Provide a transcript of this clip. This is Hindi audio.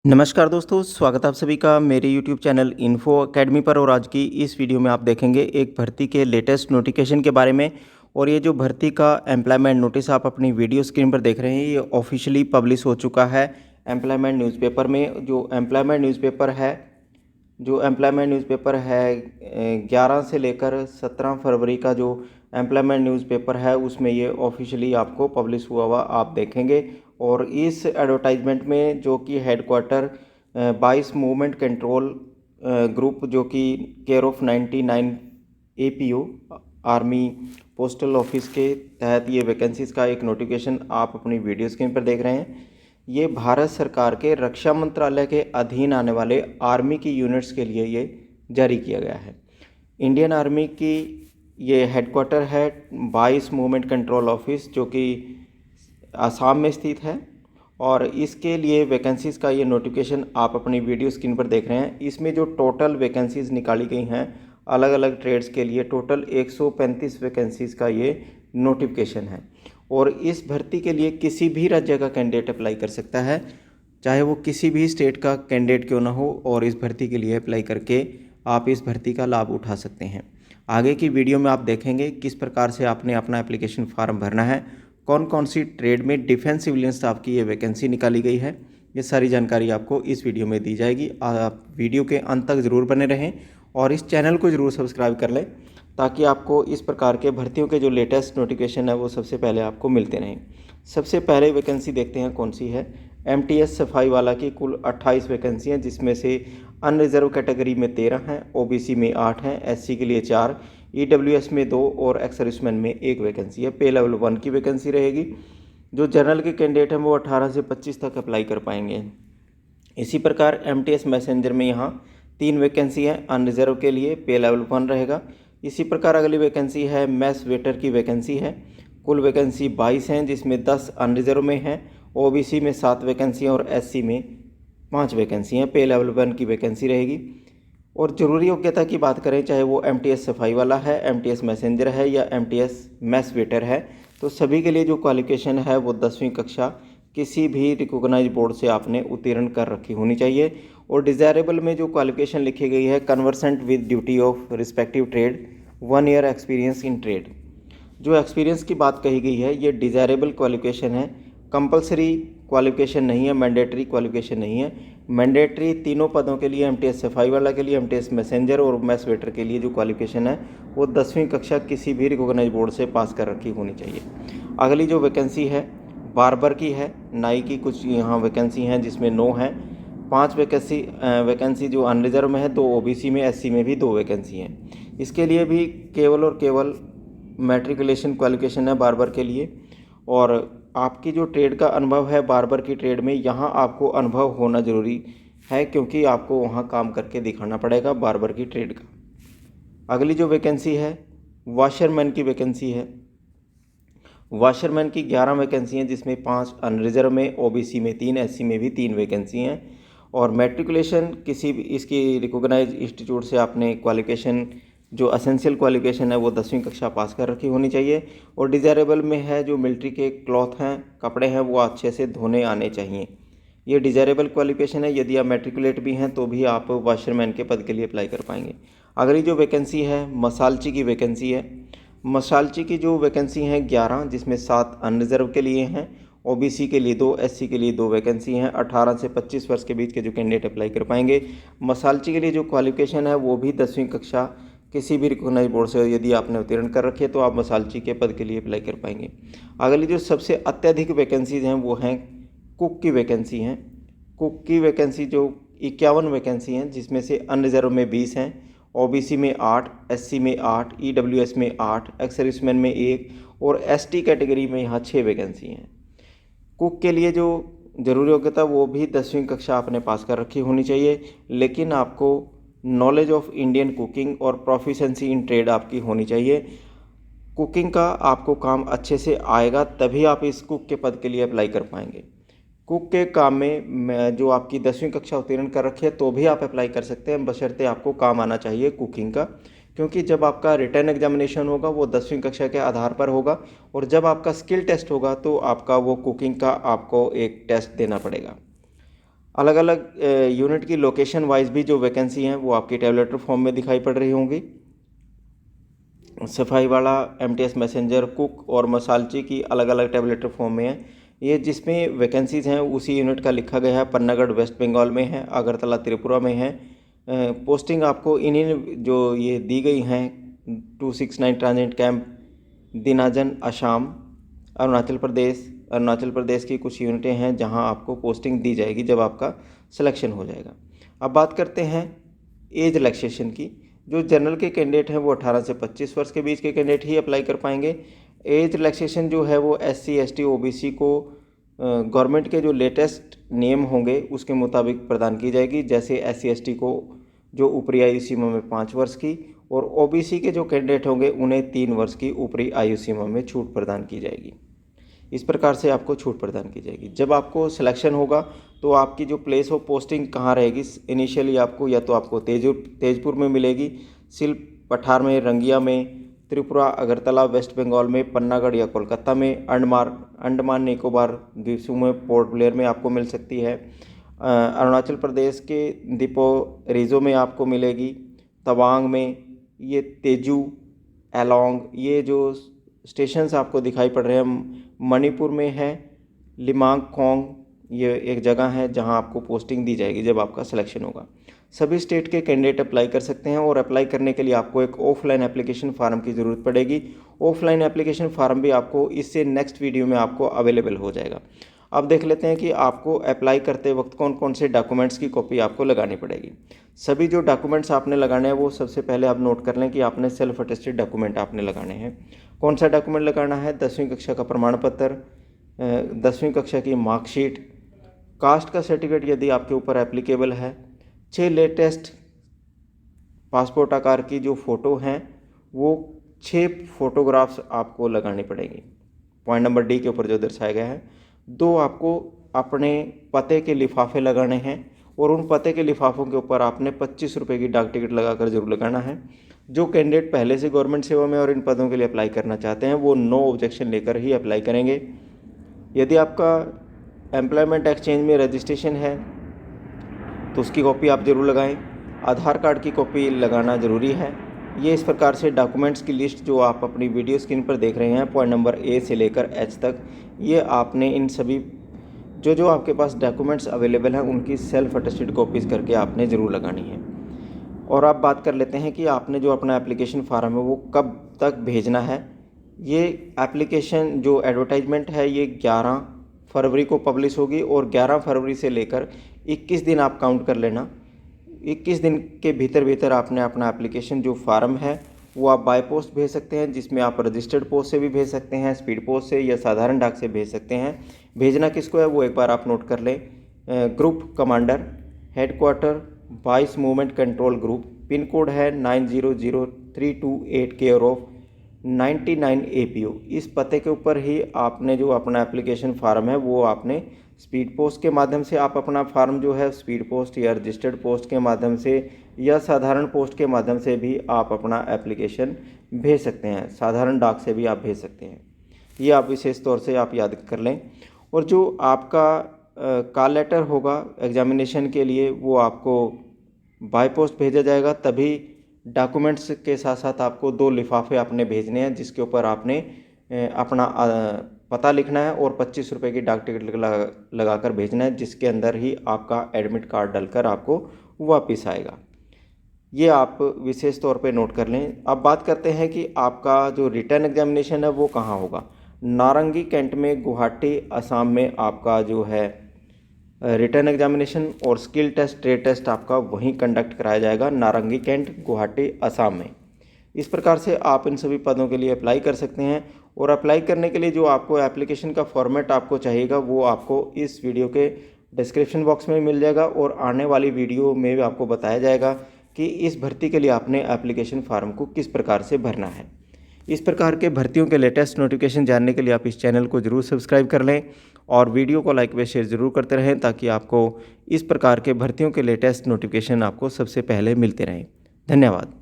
नमस्कार दोस्तों, स्वागत है आप सभी का मेरे यूट्यूब चैनल इन्फो अकेडमी पर। और आज की इस वीडियो में आप देखेंगे एक भर्ती के लेटेस्ट नोटिफिकेशन के बारे में। और ये जो भर्ती का एम्प्लॉयमेंट नोटिस आप अपनी वीडियो स्क्रीन पर देख रहे हैं, ये ऑफिशियली पब्लिश हो चुका है एम्प्लॉयमेंट न्यूज़पेपर में। जो एम्प्लॉयमेंट न्यूज़पेपर है 11 से लेकर 17 फरवरी का जो एम्प्लॉयमेंट न्यूज़पेपर है उसमें ये ऑफिशियली आपको पब्लिश हुआ आप देखेंगे। और इस एडवर्टाइजमेंट में जो कि हेडक्वार्टर 22 मूवमेंट कंट्रोल ग्रुप जो कि care of 99 APO army postal office के तहत ये वैकेंसीज़ का एक नोटिफिकेशन आप अपनी वीडियो स्क्रीन पर देख रहे हैं। ये भारत सरकार के रक्षा मंत्रालय के अधीन आने वाले आर्मी की यूनिट्स के लिए ये जारी किया गया है। इंडियन आर्मी की ये हेडक्वार्टर है 22 मूवमेंट कंट्रोल ऑफिस जो कि आसाम में स्थित है। और इसके लिए वैकेंसीज़ का ये नोटिफिकेशन आप अपनी वीडियो स्क्रीन पर देख रहे हैं। इसमें जो टोटल वैकेंसीज़ निकाली गई हैं अलग अलग ट्रेड्स के लिए, टोटल 135 वैकेंसीज़ का ये नोटिफिकेशन है। और इस भर्ती के लिए किसी भी राज्य का कैंडिडेट अप्लाई कर सकता है, चाहे वो किसी भी स्टेट का कैंडिडेट क्यों ना हो। और इस भर्ती के लिए अप्लाई करके आप इस भर्ती का लाभ उठा सकते हैं। आगे की वीडियो में आप देखेंगे किस प्रकार से आपने अपना एप्लीकेशन फॉर्म भरना है, कौन कौन सी ट्रेड में डिफेंस सिविलियन स्टाफ की ये वैकेंसी निकाली गई है। ये सारी जानकारी आपको इस वीडियो में दी जाएगी। आप वीडियो के अंत तक ज़रूर बने रहें और इस चैनल को ज़रूर सब्सक्राइब कर लें ताकि आपको इस प्रकार के भर्तियों के जो लेटेस्ट नोटिफिकेशन है वो सबसे पहले आपको मिलते रहें। सबसे पहले वैकेंसी देखते हैं कौन सी है। MTS सफाई वाला की कुल 28 वैकेंसी हैं, जिसमें से अनरिजर्व कैटेगरी में 13 हैं, OBC में 8 हैं, SC के लिए 4, EWS में 2 और एक्स सर्विसमैन में 1 वैकेंसी है। पे लेवल 1 की वैकेंसी रहेगी। जो जनरल के कैंडिडेट हैं वो 18 से 25 तक अप्लाई कर पाएंगे। इसी प्रकार MTS मैसेंजर में यहाँ 3 वैकेंसी है अनरिजर्व के लिए, पे लेवल 1 रहेगा। इसी प्रकार अगली वैकेंसी है मैस वेटर की वैकेंसी है। कुल वैकेंसी 22 हैं, जिसमें 10 अनरिजर्व में हैं, OBC में 7 वैकेंसी हैं और SC में 5 वैकेंसी हैं। पे लेवल 1 की वैकेंसी रहेगी। और ज़रूरी योग्यता की बात करें, चाहे वो MTS सफाई वाला है, MTS मैसेंजर है या MTS मैस वेटर है, तो सभी के लिए जो क्वालिफिकेशन है वो 10वीं कक्षा किसी भी रिकॉग्नाइज बोर्ड से आपने उत्तीर्ण कर रखी होनी चाहिए। और डिज़ायरेबल में जो क्वालिफिकेशन लिखी गई है, conversant with duty of respective trade, 1 year experience in trade. जो एक्सपीरियंस की बात कही गई है ये डिज़ायरेबल क्वालिफिकेशन है, कंपलसरी क्वालिफिकेशन नहीं है, मैंडेटरी क्वालिफिकेशन नहीं है। मैंडेटरी तीनों पदों के लिए, MTS सफाई वाला के लिए, MTS मैसेंजर और मैस वेटर के लिए जो क्वालिफिकेशन है वो 10वीं कक्षा किसी भी रिकॉग्नाइज बोर्ड से पास कर रखी होनी चाहिए। अगली जो वैकेंसी है बार्बर की है, नाई की कुछ यहाँ वैकेंसी हैं जिसमें 9 हैं। 5 वैकेंसी जो अनरिजर्व में है, 2 OBC में, SC में भी 2 वैकेंसी हैं। इसके लिए भी केवल और केवल मैट्रिकुलेशन क्वालिफिकेशन है बार्बर के लिए। और आपकी जो ट्रेड का अनुभव है बार्बर की ट्रेड में, यहाँ आपको अनुभव होना ज़रूरी है क्योंकि आपको वहाँ काम करके दिखाना पड़ेगा बार्बर की ट्रेड का। अगली जो वैकेंसी है वाशरमैन की वैकेंसी है। वाशरमैन की 11 वैकेंसी हैं, जिसमें 5 अनरिजर्व में, OBC में 3, SC में भी 3 वैकेंसी हैं। और मैट्रिकुलेशन किसी भी इसकी रिकॉग्नाइज इंस्टीट्यूट से आपने क्वालिफिकेशन जो असेंशियल क्वालिफिकेशन है वो 10वीं कक्षा पास कर रखी होनी चाहिए। और डिज़ायरेबल में है जो मिलिट्री के क्लॉथ हैं, कपड़े हैं, वो अच्छे से धोने आने चाहिए। ये डिज़ायरेबल क्वालिफिकेशन है। यदि आप मैट्रिकुलेट भी हैं तो भी आप वाशरमैन के पद के लिए अप्लाई कर पाएंगे। अगली जो वैकेंसी है मसालची की वैकेंसी है। मसालची की जो वैकेंसी हैं 11, जिसमें 7 अनरिजर्व के लिए हैं, OBC के लिए 2, SC के लिए 2 वैकेंसी हैं। 18 से 25 वर्ष के बीच के जो कैंडिडेट अप्लाई कर पाएंगे। मसालची के लिए जो क्वालिफिकेशन है वो भी 10वीं कक्षा किसी भी रिकॉग्नाइज बोर्ड से यदि आपने उत्तीर्ण कर रखी है तो आप मसालची के पद के लिए अप्लाई कर पाएंगे। अगली जो सबसे अत्यधिक वैकेंसीज हैं वो हैं कुक की वैकेंसी हैं। कुक की वैकेंसी जो 51 वैकेंसी हैं, जिसमें से अनरिजर्व में 20 हैं, OBC में 8, SC में 8, EWS में 8, एक्स सर्विसमैन में 1 और ST कैटेगरी में यहाँ 6 वैकेंसी हैं। कुक के लिए जो ज़रूरी योग्यता वो भी 10वीं कक्षा आपने पास कर रखी होनी चाहिए, लेकिन आपको नॉलेज ऑफ इंडियन कुकिंग और प्रोफिशेंसी इन ट्रेड आपकी होनी चाहिए। कुकिंग का आपको काम अच्छे से आएगा तभी आप इस कुक के पद के लिए अप्लाई कर पाएंगे। कुक के काम में जो आपकी 10वीं कक्षा उत्तीर्ण कर रखी है तो भी आप अप्लाई कर सकते हैं, बशर्ते आपको काम आना चाहिए कुकिंग का। क्योंकि जब आपका रिटर्न एग्जामिनेशन होगा वो 10वीं कक्षा के आधार पर होगा, और जब आपका स्किल टेस्ट होगा तो आपका वो कुकिंग का आपको एक टेस्ट देना पड़ेगा। अलग अलग यूनिट की लोकेशन वाइज भी जो वैकेंसी हैं वो आपकी टैबलेटर फॉर्म में दिखाई पड़ रही होंगी। सफाई वाला, एमटीएस मैसेंजर, कुक और मसालची की अलग अलग टैबलेटर फॉर्म में है। ये जिसमें वैकेंसीज़ हैं उसी यूनिट का लिखा गया है। पन्नागढ़ वेस्ट बंगाल में है, अगरतला त्रिपुरा में है। पोस्टिंग आपको इन्हीं जो ये दी गई हैं 269 ट्रांजिट कैंप, दिनाजन असम, अरुणाचल प्रदेश की कुछ यूनिटें हैं जहां आपको पोस्टिंग दी जाएगी जब आपका सिलेक्शन हो जाएगा। अब बात करते हैं एज रिलैक्सेशन की। जो जनरल के कैंडिडेट हैं वो 18 से 25 वर्ष के बीच के कैंडिडेट ही अप्लाई कर पाएंगे। एज रिलैक्सेशन जो है वो SC ST OBC को गवर्नमेंट के जो लेटेस्ट नियम होंगे उसके मुताबिक प्रदान की जाएगी। जैसे SC ST को जो ऊपरी आयु सीमा में 5 वर्ष की, और OBC के जो कैंडिडेट होंगे उन्हें 3 वर्ष की ऊपरी आयु सीमा में छूट प्रदान की जाएगी। इस प्रकार से आपको छूट प्रदान की जाएगी। जब आपको सिलेक्शन होगा तो आपकी जो प्लेस ऑफ पोस्टिंग कहाँ रहेगी, इनिशियली आपको या तो आपको तेजपुर में मिलेगी, सिल्प पठार में, रंगिया में, त्रिपुरा, अगरतला वेस्ट बंगाल में, पन्नागढ़ या कोलकाता में, अंडमान निकोबार द्वीप समूह में, पोर्ट ब्लेयर में आपको मिल सकती है। अरुणाचल प्रदेश के दीपो रिजो में आपको मिलेगी, तवांग में, ये तेजू, एलोंग, ये जो स्टेशंस आपको दिखाई पड़ रहे हैं। मणिपुर में है लिमांगखोंग, ये एक जगह है जहां आपको पोस्टिंग दी जाएगी जब आपका सिलेक्शन होगा। सभी स्टेट के कैंडिडेट अप्लाई कर सकते हैं, और अप्लाई करने के लिए आपको एक ऑफलाइन एप्लीकेशन फार्म की ज़रूरत पड़ेगी। ऑफलाइन एप्लीकेशन फार्म भी आपको इससे नेक्स्ट वीडियो में आपको अवेलेबल हो जाएगा। अब देख लेते हैं कि आपको अप्लाई करते वक्त कौन कौन से डॉक्यूमेंट्स की कॉपी आपको लगानी पड़ेगी। सभी जो डॉक्यूमेंट्स आपने लगाने हैं वो सबसे पहले आप नोट कर लें कि आपने सेल्फ अटेस्टेड डॉक्यूमेंट आपने लगाने हैं। कौन सा डॉक्यूमेंट लगाना है? 10वीं कक्षा का प्रमाण पत्र, 10वीं कक्षा की मार्कशीट, कास्ट का सर्टिफिकेट यदि आपके ऊपर एप्लीकेबल है, 6 लेटेस्ट पासपोर्ट आकार की जो फ़ोटो हैं वो 6 फोटोग्राफ्स आपको लगानी पड़ेंगी। पॉइंट नंबर D के ऊपर जो दर्शाया गया है। 2 आपको अपने पते के लिफाफे लगाने हैं, और उन पते के लिफाफों के ऊपर आपने 25 रुपये की डाक टिकट लगाकर जरूर लगाना है। जो कैंडिडेट पहले से गवर्नमेंट सेवा में और इन पदों के लिए अप्लाई करना चाहते हैं वो नो ऑब्जेक्शन लेकर ही अप्लाई करेंगे। यदि आपका एम्प्लॉयमेंट एक्सचेंज में रजिस्ट्रेशन है तो उसकी कॉपी आप ज़रूर लगाएं। आधार कार्ड की कॉपी लगाना ज़रूरी है। ये इस प्रकार से डॉक्यूमेंट्स की लिस्ट जो आप अपनी वीडियो स्क्रीन पर देख रहे हैं, पॉइंट नंबर A से लेकर H तक, ये आपने इन सभी जो आपके पास डॉक्यूमेंट्स अवेलेबल हैं उनकी सेल्फ अटेस्टेड कॉपीज़ करके आपने ज़रूर लगानी है। और आप बात कर लेते हैं कि आपने जो अपना एप्लीकेशन फार्म है वो कब तक भेजना है। ये एप्लीकेशन जो एडवर्टाइजमेंट है ये 11 फरवरी को पब्लिश होगी, और 11 फरवरी से लेकर 21 दिन आप काउंट कर लेना। 21 दिन के भीतर आपने अपना एप्लीकेशन जो फार्म है वो आप बाय पोस्ट भेज सकते हैं, जिसमें आप रजिस्टर्ड पोस्ट से भी भेज सकते हैं, स्पीड पोस्ट से या साधारण डाक से भेज सकते हैं। भेजना किसको है वो एक बार आप नोट कर लें। Group commander, headquarter 22 movement control group, pin code है 900328, केयर ऑफ 99 APO। इस पते के ऊपर ही आपने जो अपना एप्लीकेशन फार्म है वो आपने स्पीड पोस्ट के माध्यम से आप अपना फार्म जो है स्पीड पोस्ट या रजिस्टर्ड पोस्ट के माध्यम से या साधारण पोस्ट के माध्यम से भी आप अपना एप्लीकेशन भेज सकते हैं। साधारण डाक से भी आप भेज सकते हैं। ये आप विशेष तौर से आप याद कर लें। और जो आपका कॉल लेटर होगा एग्जामिनेशन के लिए वो आपको बाय पोस्ट भेजा जाएगा। तभी डॉक्यूमेंट्स के साथ साथ आपको 2 लिफाफे आपने भेजने हैं जिसके ऊपर आपने अपना पता लिखना है और 25 रुपये की डाक टिकट लगाकर भेजना है, जिसके अंदर ही आपका एडमिट कार्ड डलकर आपको वापस आएगा। ये आप विशेष तौर पे नोट कर लें। अब बात करते हैं कि आपका जो रिटर्न एग्जामिनेशन है वो कहाँ होगा। नारंगी कैंट में, गुवाहाटी असम में आपका जो है रिटर्न एग्जामिनेशन और स्किल टेस्ट, ट्रेड टेस्ट आपका वहीं कंडक्ट कराया जाएगा, नारंगी कैंट, गुवाहाटी असम में। इस प्रकार से आप इन सभी पदों के लिए अप्लाई कर सकते हैं। और अप्लाई करने के लिए जो आपको एप्लीकेशन का फॉर्मेट आपको चाहिएगा वो आपको इस वीडियो के डिस्क्रिप्शन बॉक्स में मिल जाएगा, और आने वाली वीडियो में भी आपको बताया जाएगा कि इस भर्ती के लिए आपने एप्लीकेशन फार्म को किस प्रकार से भरना है। इस प्रकार के भर्तियों के लेटेस्ट नोटिफिकेशन जानने के लिए आप इस चैनल को जरूर सब्सक्राइब कर लें और वीडियो को लाइक व शेयर ज़रूर करते रहें, ताकि आपको इस प्रकार के भर्तियों के लेटेस्ट नोटिफिकेशन आपको सबसे पहले मिलते रहें। धन्यवाद।